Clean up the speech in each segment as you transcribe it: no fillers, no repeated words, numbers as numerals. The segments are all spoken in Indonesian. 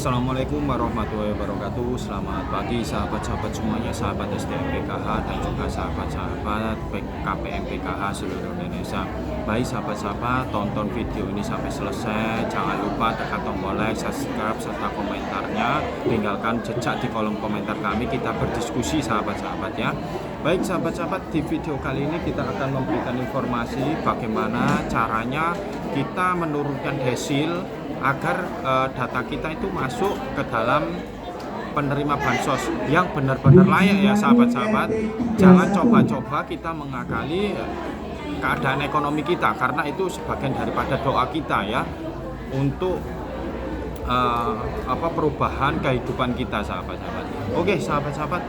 Assalamualaikum warahmatullahi wabarakatuh. Selamat pagi sahabat-sahabat semuanya, sahabat SDM PKH dan juga sahabat-sahabat KPM PKH seluruh Indonesia. Baik sahabat-sahabat, tonton video ini sampai selesai. Jangan lupa tekan tombol like, subscribe, serta komentarnya. Tinggalkan jejak di kolom komentar kami, kita berdiskusi sahabat-sahabat ya. Baik sahabat-sahabat, di video kali ini kita akan memberikan informasi bagaimana caranya kita menurunkan desil agar data kita itu masuk ke dalam penerima bansos yang benar-benar layak ya sahabat-sahabat. Jangan coba-coba kita mengakali keadaan ekonomi kita, karena itu sebagian daripada doa kita ya untuk perubahan kehidupan kita sahabat-sahabat. Oke sahabat-sahabat,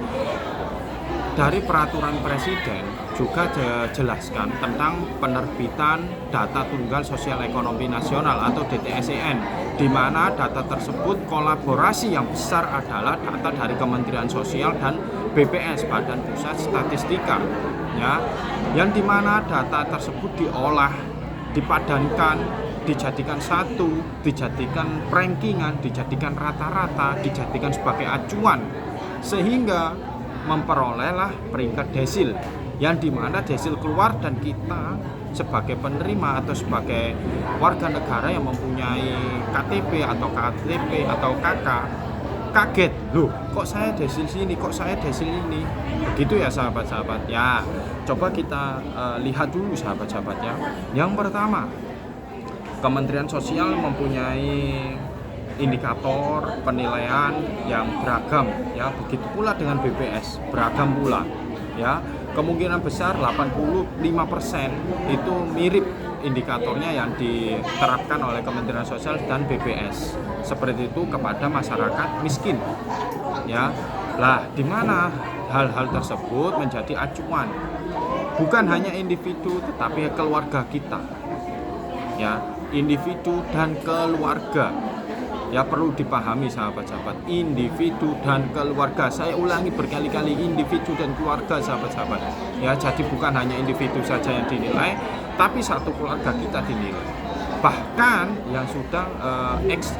dari peraturan presiden juga dijelaskan tentang penerbitan data tunggal sosial ekonomi nasional atau DTSEN, di mana data tersebut kolaborasi yang besar adalah data dari Kementerian Sosial dan BPS Badan Pusat Statistika ya, yang dimana data tersebut diolah, dipadankan, dijadikan satu, dijadikan rankingan, dijadikan rata-rata, dijadikan sebagai acuan, sehingga memperolehlah peringkat desil, yang dimana desil keluar dan kita sebagai penerima atau sebagai warga negara yang mempunyai KTP atau KTP atau KK kaget, loh kok saya desil sini, kok saya desil ini, begitu ya sahabat-sahabat ya. Coba kita lihat dulu sahabat-sahabat ya. Yang pertama, Kementerian Sosial mempunyai indikator penilaian yang beragam ya, begitu pula dengan BPS beragam pula ya. Kemungkinan besar 85% itu mirip indikatornya yang diterapkan oleh Kementerian Sosial dan BPS seperti itu kepada masyarakat miskin ya. Lah di mana hal-hal tersebut menjadi acuan bukan hanya individu tetapi keluarga kita ya, individu dan keluarga. Ya perlu dipahami sahabat-sahabat, individu dan keluarga. Saya ulangi berkali-kali, individu dan keluarga sahabat-sahabat. Ya, jadi bukan hanya individu saja yang dinilai, tapi satu keluarga kita dinilai. Bahkan yang sudah ex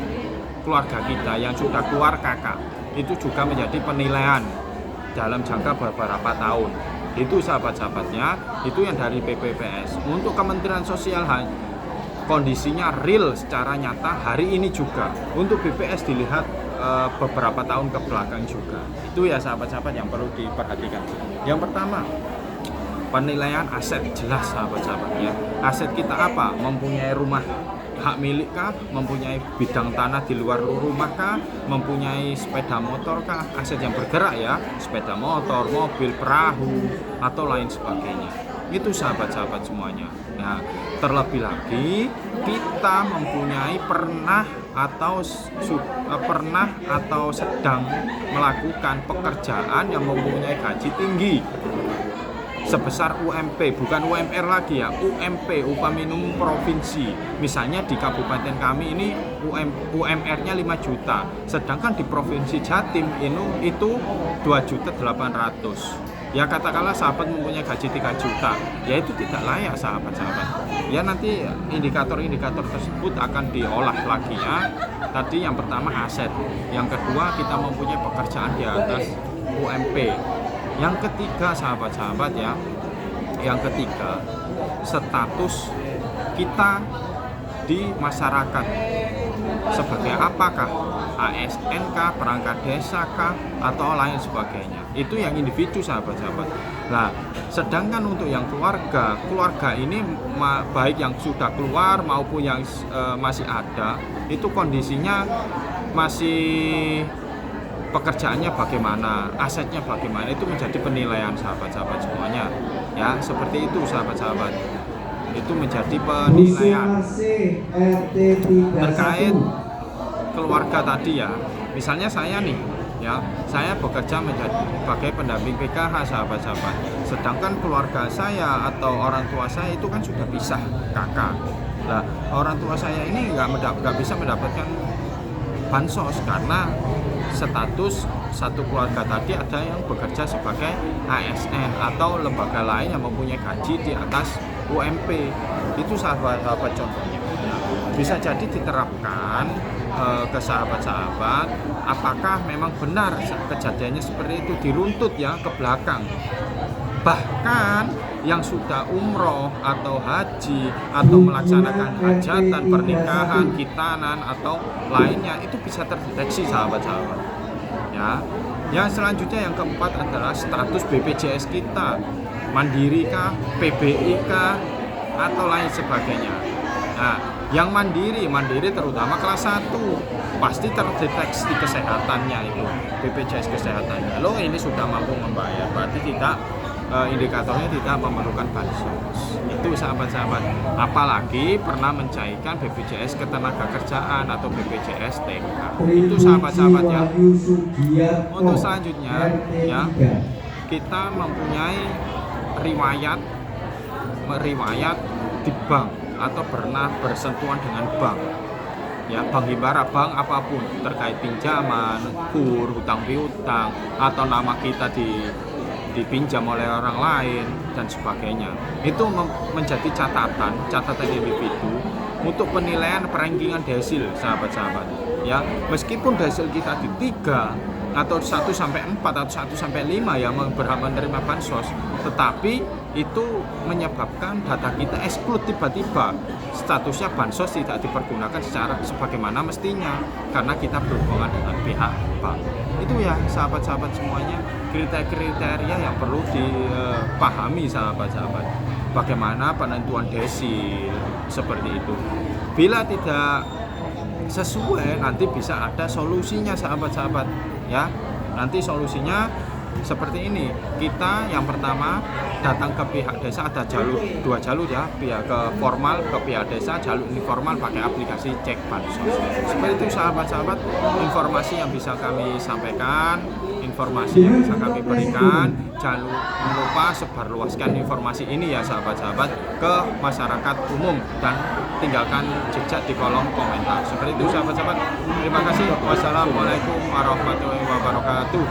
keluarga kita, yang sudah keluar kakak, itu juga menjadi penilaian dalam jangka beberapa tahun. Itu sahabat-sahabatnya, itu yang dari BPPS. Untuk Kementerian Sosial kondisinya real secara nyata hari ini juga. Untuk BPS dilihat beberapa tahun ke belakang juga. Itu ya sahabat-sahabat yang perlu diperhatikan. Yang pertama, penilaian aset jelas sahabat-sahabatnya. Aset kita apa? Mempunyai rumah hak milik kah? Mempunyai bidang tanah di luar rumah kah? Mempunyai sepeda motor kah? Aset yang bergerak ya, sepeda motor, mobil, perahu, atau lain sebagainya. Itu sahabat-sahabat semuanya. Nah, terlebih lagi kita mempunyai pernah atau sedang melakukan pekerjaan yang mempunyai gaji tinggi sebesar UMP, bukan UMR lagi ya, UMP, upah minimum provinsi. Misalnya di kabupaten kami ini UMR-nya 5 juta, sedangkan di provinsi Jatim itu 2.800.000. Ya katakanlah sahabat mempunyai gaji 3 juta, ya itu tidak layak sahabat-sahabat. Ya nanti indikator-indikator tersebut akan diolah lagi ya. Tadi yang pertama aset, yang kedua kita mempunyai pekerjaan di atas UMP. Yang ketiga sahabat-sahabat ya, yang ketiga status kita di masyarakat sebagai apakah ASN kah, perangkat desa kah, atau lain sebagainya. Itu yang individu sahabat-sahabat. Nah, sedangkan untuk yang keluarga ini baik yang sudah keluar maupun yang masih ada, itu kondisinya masih pekerjaannya bagaimana, asetnya bagaimana, itu menjadi penilaian sahabat-sahabat semuanya. Ya, seperti itu sahabat-sahabat. Itu menjadi penilaian terkait keluarga tadi ya. Misalnya saya nih ya, saya bekerja menjadi sebagai pendamping PKH sahabat-sahabat, sedangkan keluarga saya atau orang tua saya itu kan sudah pisah kakak. Nah, orang tua saya ini nggak bisa mendapatkan bansos karena status satu keluarga tadi ada yang bekerja sebagai ASN atau lembaga lain yang mempunyai gaji di atas UMP. Itu sahabat-sahabat contohnya. Bisa jadi diterapkan ke sahabat-sahabat, apakah memang benar kejadiannya seperti itu, diruntut ya ke belakang. Bahkan yang sudah umroh atau haji atau melaksanakan hajatan, pernikahan, khitanan atau lainnya itu bisa terdeteksi sahabat-sahabat. Ya. Yang selanjutnya yang keempat adalah status BPJS kita, mandiri kah, PBI kah, atau lain sebagainya. Nah, yang mandiri terutama kelas 1 pasti terdeteksi kesehatannya itu, BPJS kesehatannya. Lo ini sudah mampu membayar, berarti tidak indikatornya tidak memerlukan bansos. Itu sahabat-sahabat. Apalagi pernah mencairkan BPJS Ketenagakerjaan atau BPJS TK. Itu sahabat-sahabat ya. Untuk selanjutnya ya, kita mempunyai riwayat di bank atau pernah bersentuhan dengan bank. Ya, bank himbara, bank apapun terkait pinjaman, kur, hutang piutang, atau nama kita dipinjam oleh orang lain dan sebagainya. Itu menjadi catatan individu untuk penilaian perankingan desil sahabat-sahabat. Ya, meskipun desil kita di 3 atau 1 sampai 4 atau 1 sampai 5 yang berhak menerima bansos, tetapi itu menyebabkan data kita exclude tiba-tiba, statusnya bansos tidak dipergunakan secara sebagaimana mestinya karena kita berhubungan dengan pihak bank. Itu ya sahabat-sahabat semuanya, kriteria yang perlu dipahami sahabat-sahabat. Bagaimana penentuan desil seperti itu. Bila tidak sesuai, nanti bisa ada solusinya sahabat-sahabat ya. Nanti solusinya seperti ini. Kita yang pertama datang ke pihak desa, ada dua jalur ya, pihak ke formal ke pihak desa, jalur informal pakai aplikasi cek bansos. Seperti itu sahabat-sahabat, informasi yang bisa kami sampaikan, informasi yang bisa kami berikan. Jangan lupa sebarluaskan informasi ini ya sahabat-sahabat ke masyarakat umum dan tinggalkan jejak di kolom komentar. Seperti itu sahabat-sahabat. Terima kasih. Wassalamualaikum warahmatullahi wabarakatuh.